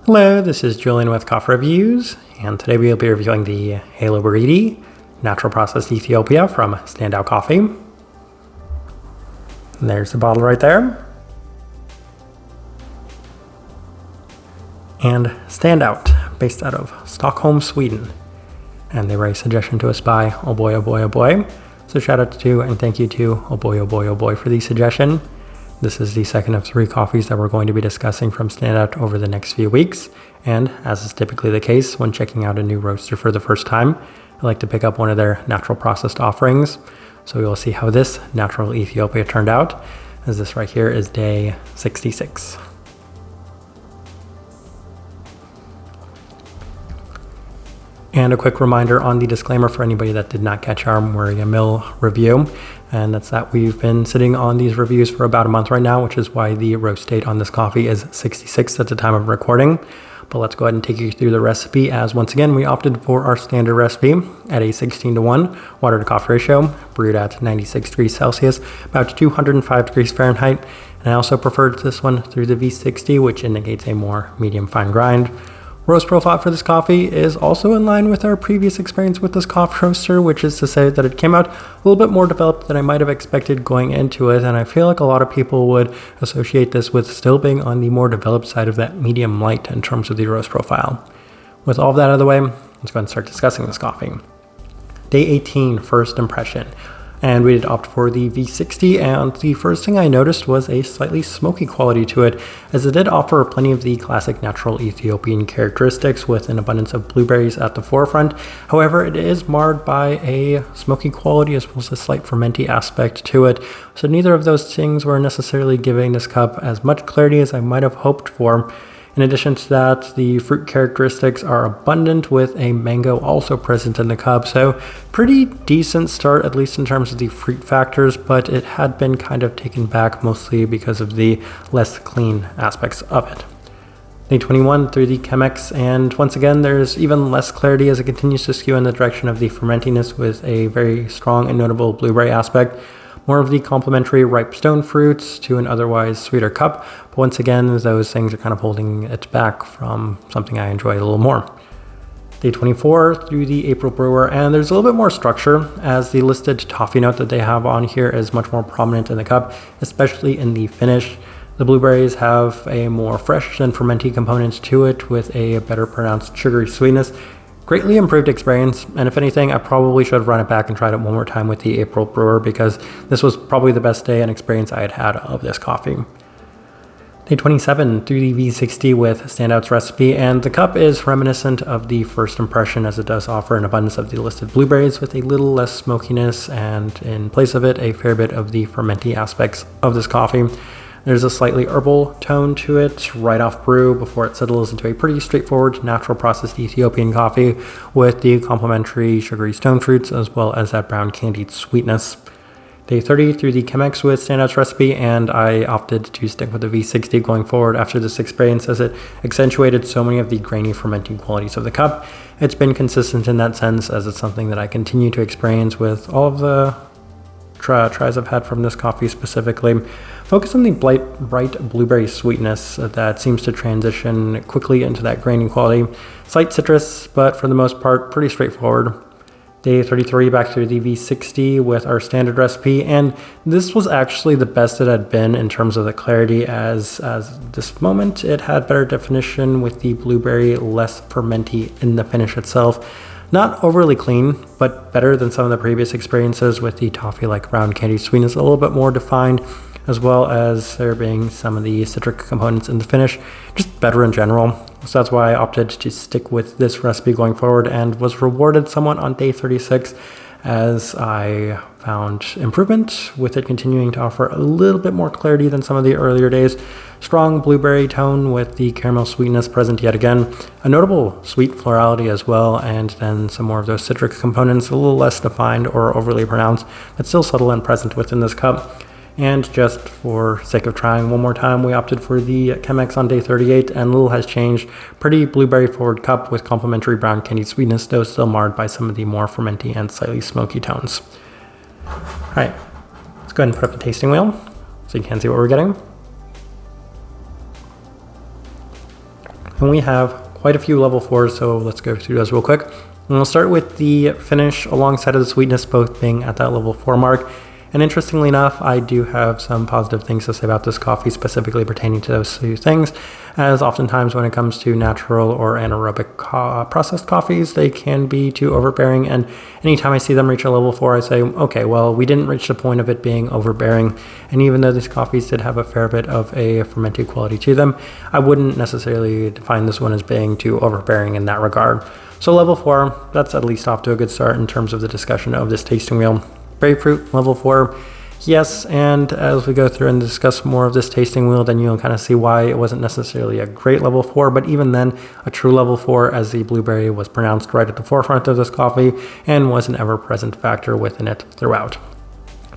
Hello, this is Julian with Coffee Reviews, and today we'll be reviewing the Halo Beriti Natural Processed Ethiopia from Standout Coffee. And there's the bottle right there. And Standout, based out of Stockholm, Sweden. And they were a suggestion to us by Oh Boy, Oh Boy, Oh Boy. So shout out to and thank you to Oh Boy, Oh Boy, Oh Boy for the suggestion. This is the second of 3 coffees that we're going to be discussing from Standout over the next few weeks. And as is typically the case when checking out a new roaster for the first time, I like to pick up one of their natural processed offerings. So we will see how this natural Ethiopia turned out, as this right here is day 66. And a quick reminder on the disclaimer for anybody that did not catch our Murray Mill review, and that's that we've been sitting on these reviews for about a month right now, which is why the roast date on this coffee is 66 at the time of recording. But let's go ahead and take you through the recipe, as once again we opted for our standard recipe at a 16:1 water to coffee ratio, brewed at 96 degrees Celsius, about 205 degrees Fahrenheit. And I also preferred this one through the V60, which indicates a more medium fine grind. Roast profile for this coffee is also in line with our previous experience with this coffee roaster, which is to say that it came out a little bit more developed than I might have expected going into it, and I feel like a lot of people would associate this with still being on the more developed side of that medium light in terms of the roast profile. With all of that out of the way, let's go ahead and start discussing this coffee. Day 18, first impression. And we did opt for the V60, and the first thing I noticed was a slightly smoky quality to it, as it did offer plenty of the classic natural Ethiopian characteristics with an abundance of blueberries at the forefront. However, it is marred by a smoky quality as well as a slight fermenty aspect to it, so neither of those things were necessarily giving this cup as much clarity as I might have hoped for. In addition to that, the fruit characteristics are abundant, with a mango also present in the cup, so pretty decent start, at least in terms of the fruit factors, but it had been kind of taken back mostly because of the less clean aspects of it. Day 21 through the Chemex, and once again there's even less clarity as it continues to skew in the direction of the fermentiness with a very strong and notable blueberry aspect. More of the complementary ripe stone fruits to an otherwise sweeter cup, but once again, those things are kind of holding it back from something I enjoy a little more. Day 24 through the April brewer, and there's a little bit more structure, as the listed toffee note that they have on here is much more prominent in the cup, especially in the finish. The blueberries have a more fresh and fermenty component to it, with a better pronounced sugary sweetness. Greatly improved experience, and if anything, I probably should have run it back and tried it one more time with the April brewer, because this was probably the best day and experience I had had of this coffee. Day 27 through the V60 with Standout's recipe, and the cup is reminiscent of the first impression, as it does offer an abundance of the listed blueberries with a little less smokiness, and in place of it, a fair bit of the fermenty aspects of this coffee. There's a slightly herbal tone to it right off brew before it settles into a pretty straightforward natural processed Ethiopian coffee with the complementary sugary stone fruits as well as that brown candied sweetness. Day 30 through the Chemex with Standout's recipe, and I opted to stick with the V60 going forward after this experience, as it accentuated so many of the grainy fermenting qualities of the cup. It's been consistent in that sense, as it's something that I continue to experience with all of the tries I've had from this coffee specifically. Focus on the bright blueberry sweetness that seems to transition quickly into that grainy quality. Slight citrus, but for the most part, pretty straightforward. Day 33 back through the V60 with our standard recipe, and this was actually the best it had been in terms of the clarity, as this moment it had better definition with the blueberry less fermenty in the finish itself. Not overly clean, but better than some of the previous experiences with the toffee-like round candy sweetness, a little bit more defined, as well as there being some of the citric components in the finish, just better in general. So that's why I opted to stick with this recipe going forward, and was rewarded somewhat on day 36, as I found improvement with it continuing to offer a little bit more clarity than some of the earlier days. Strong blueberry tone with the caramel sweetness present yet again. A notable sweet florality as well, and then some more of those citric components, a little less defined or overly pronounced, but still subtle and present within this cup. And just for sake of trying one more time, we opted for the Chemex on day 38, and little has changed. Pretty blueberry forward cup with complementary brown candied sweetness, though still marred by some of the more fermenty and slightly smoky tones. All right, let's go ahead and put up the tasting wheel so you can see what we're getting. And we have quite a few level 4s, so let's go through those real quick. And we'll start with the finish alongside of the sweetness, both being at that level 4 mark. And interestingly enough, I do have some positive things to say about this coffee, specifically pertaining to those two things, as oftentimes when it comes to natural or anaerobic processed coffees, they can be too overbearing. And anytime I see them reach a level 4, I say, okay, well, we didn't reach the point of it being overbearing. And even though these coffees did have a fair bit of a fermented quality to them, I wouldn't necessarily define this one as being too overbearing in that regard. So level 4, that's at least off to a good start in terms of the discussion of this tasting wheel. Grapefruit, level 4, yes, and as we go through and discuss more of this tasting wheel, then you'll kind of see why it wasn't necessarily a great level 4, but even then, a true level 4, as the blueberry was pronounced right at the forefront of this coffee and was an ever-present factor within it throughout.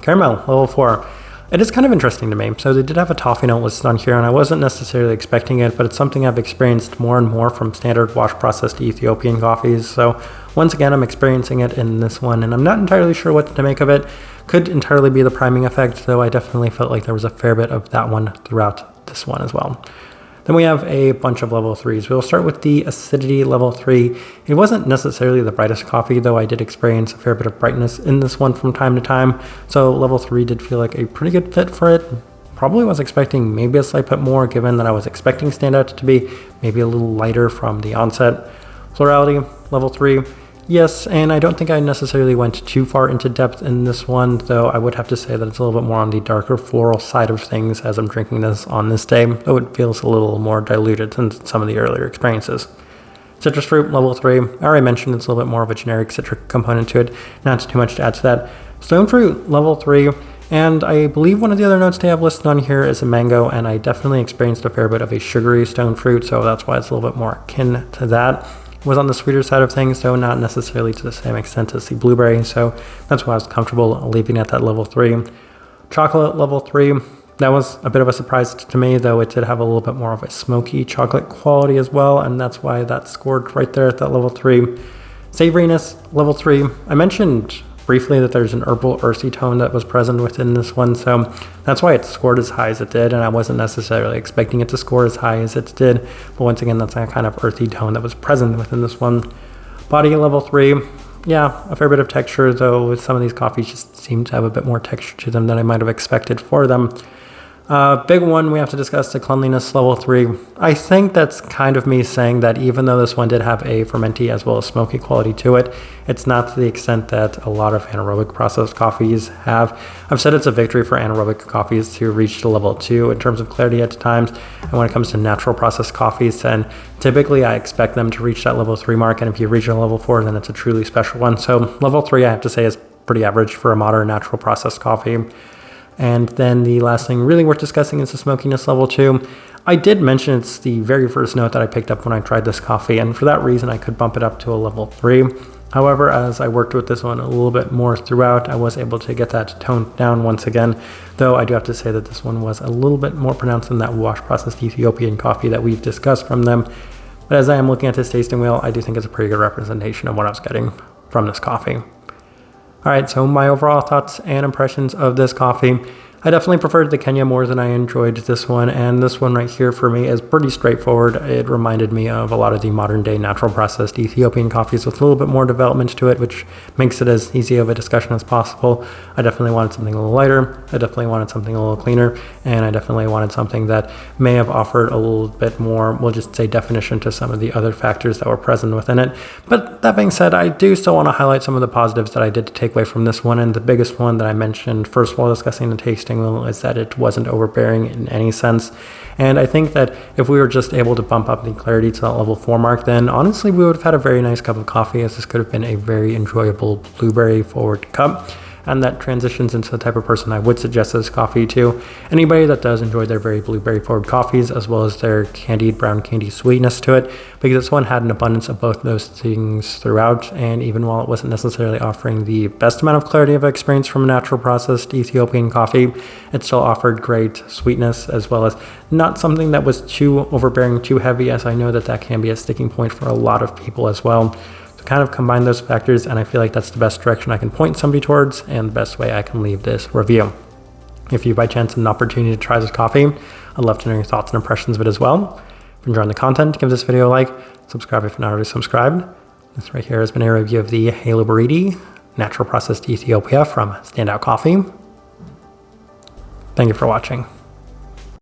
Caramel, level 4. It is kind of interesting to me. So they did have a toffee note listed on here, and I wasn't necessarily expecting it, but it's something I've experienced more and more from standard wash processed Ethiopian coffees. So once again, I'm experiencing it in this one, and I'm not entirely sure what to make of it. Could entirely be the priming effect, though I definitely felt like there was a fair bit of that one throughout this one as well. Then we have a bunch of level 3s. We'll start with the acidity level 3. It wasn't necessarily the brightest coffee, though I did experience a fair bit of brightness in this one from time to time. So level 3 did feel like a pretty good fit for it. Probably was expecting maybe a slight bit more, given that I was expecting Standout to be maybe a little lighter from the onset. Florality, level 3. Yes, and I don't think I necessarily went too far into depth in this one, though I would have to say that it's a little bit more on the darker floral side of things as I'm drinking this on this day, though it feels a little more diluted than some of the earlier experiences. Citrus fruit, level 3. I already mentioned it's a little bit more of a generic citric component to it, not too much to add to that. Stone fruit, level 3. And I believe one of the other notes they have listed on here is a mango, and I definitely experienced a fair bit of a sugary stone fruit, so that's why it's a little bit more akin to that. Was on the sweeter side of things, though not necessarily to the same extent as the blueberry, so that's why I was comfortable leaving at that level 3. Chocolate, level 3. That was a bit of a surprise to me, though it did have a little bit more of a smoky chocolate quality as well, and that's why that scored right there at that level 3. Savoriness, level 3. I mentioned briefly that there's an herbal earthy tone that was present within this one, so that's why it scored as high as it did, and I wasn't necessarily expecting it to score as high as it did, but once again, that's that kind of earthy tone that was present within this one. Body, level 3. Yeah, a fair bit of texture, though some of these coffees just seem to have a bit more texture to them than I might have expected for them. Big one we have to discuss, the cleanliness, level 3. I think that's kind of me saying that even though this one did have a fermenty as well as smoky quality to it, it's not to the extent that a lot of anaerobic processed coffees have. I've said it's a victory for anaerobic coffees to reach to level 2 in terms of clarity at times, and when it comes to natural processed coffees, then typically I expect them to reach that level 3 mark, and if you reach a level 4, then it's a truly special one. So level 3, I have to say, is pretty average for a modern natural processed coffee. And then the last thing really worth discussing is the smokiness, level 2. I did mention it's the very first note that I picked up when I tried this coffee, and for that reason I could bump it up to a level 3. However, as I worked with this one a little bit more throughout, I was able to get that toned down once again, though I do have to say that this one was a little bit more pronounced than that wash processed Ethiopian coffee that we've discussed from them. But as I am looking at this tasting wheel, I do think it's a pretty good representation of what I was getting from this coffee. All right, so my overall thoughts and impressions of this coffee. I definitely preferred the Kenya more than I enjoyed this one, and this one right here for me is pretty straightforward. It reminded me of a lot of the modern day natural processed Ethiopian coffees with a little bit more development to it, which makes it as easy of a discussion as possible. I definitely wanted something a little lighter, I definitely wanted something a little cleaner, and I definitely wanted something that may have offered a little bit more, we'll just say, definition to some of the other factors that were present within it. But that being said, I do still want to highlight some of the positives that I did take away from this one, and the biggest one that I mentioned first while discussing the taste is that it wasn't overbearing in any sense. And I think that if we were just able to bump up the clarity to that level 4 mark, then honestly we would have had a very nice cup of coffee, as this could have been a very enjoyable blueberry forward cup. And that transitions into the type of person I would suggest this coffee to. Anybody that does enjoy their very blueberry forward coffees, as well as their candied brown candy sweetness to it, because this one had an abundance of both those things throughout. And even while it wasn't necessarily offering the best amount of clarity of experience from a natural processed Ethiopian coffee, it still offered great sweetness, as well as not something that was too overbearing, too heavy, as I know that that can be a sticking point for a lot of people as well. To kind of combine those factors, and I feel like that's the best direction I can point somebody towards and the best way I can leave this review. If you by chance had an opportunity to try this coffee, I'd love to know your thoughts and impressions of it as well. If you're enjoying the content, give this video a like, subscribe if you're not already subscribed. This right here has been a review of the Beriti natural processed Ethiopia from Standout Coffee. Thank you for watching.